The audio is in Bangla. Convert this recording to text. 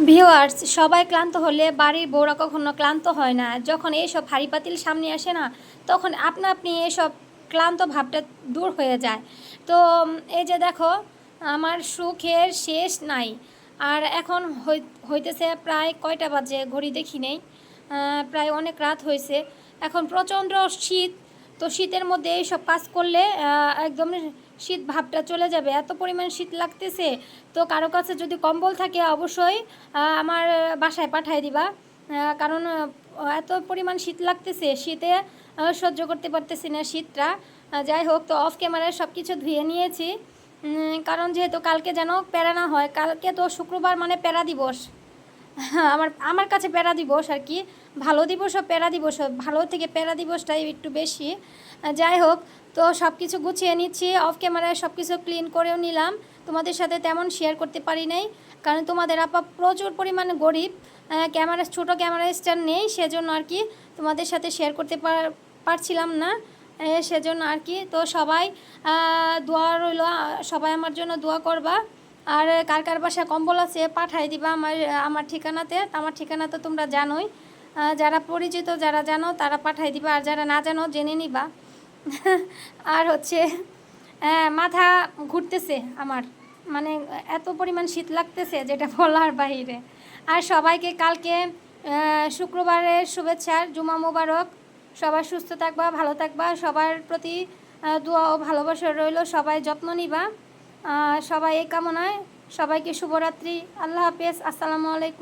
ভিউয়ার্স, সবাই ক্লান্ত হলে বাড়ির বউরা কখনো ক্লান্ত হয় না। যখন এইসব হাঁড়ি পাতিল সামনে আসে না, তখন আপনা আপনি এসব ক্লান্ত ভাবটা দূর হয়ে যায়। তো এই যে দেখো, আমার সুখের শেষ নাই। আর এখন হইতেছে প্রায় কয়টা বাজে ঘড়ি দেখি নেই, প্রায় অনেক রাত হয়েছে। এখন প্রচণ্ড শীত। তো শীতের মধ্যে এইসব কাজ করলে একদম শীত ভাবটা চলে যাবে, এত পরিমাণ শীত লাগতেছে। তো কারো কাছে যদি কম্বল থাকে অবশ্যই আমার বাসায় পাঠিয়ে দিবা, কারণ এত পরিমাণ শীত লাগতেছে, শীতে সহ্য করতে পারতেছি না শীতটা। যাই হোক, তো অফ ক্যামেরায় সব কিছু ধুয়ে নিয়েছি, কারণ যেহেতু কালকে যেন প্যারা না হয়। কালকে তো শুক্রবার মানে প্যারা দিবস। হ্যাঁ, আমার আমার কাছে প্যারা দিবস আর কি। ভালো দিবস ও প্যারা দিবস, ভালো থেকে প্যারা দিবসটাই একটু বেশি। যাই হোক, তো সব কিছু গুছিয়ে নিচ্ছি, অফ ক্যামেরায় সব কিছু ক্লিন করেও নিলাম। তোমাদের সাথে তেমন শেয়ার করতে পারি নাই, কারণ তোমাদের আপা প্রচুর পরিমাণে গরিব, ক্যামেরা ছোটো ক্যামেরা স্ট্যান্ড নেই, সেজন্য আর কি তোমাদের সাথে শেয়ার করতে পারছিলাম না, সেজন্য আর কি। তো সবাই দোয়া রইল, সবাই আমার জন্য দোয়া করবা। আর কার কার বাসায় কম্বল আছে পাঠাই দিবা আমার ঠিকানাতে। আমার ঠিকানা তো তোমরা জানোই, যারা পরিচিত যারা জানো তারা পাঠাই দিবা, আর যারা না জানো জেনে নিবা। আর হচ্ছে মাথা ঘুরতেছে আমার, মানে এত পরিমাণ শীত লাগতেছে যেটা বলার বাহিরে। আর সবাইকে কালকে শুক্রবারের শুভেচ্ছা, জুমা মোবারক। সবাই সুস্থ থাকবা, ভালো থাকবা, সবার প্রতি দোয়া ও ভালোবাসা রইল, সবাই যত্ন নিবা। সবাই এই কামনায় সবাইকে শুভরাত্রি, আল্লাহ হাফেজ, আসসালামু আলাইকুম।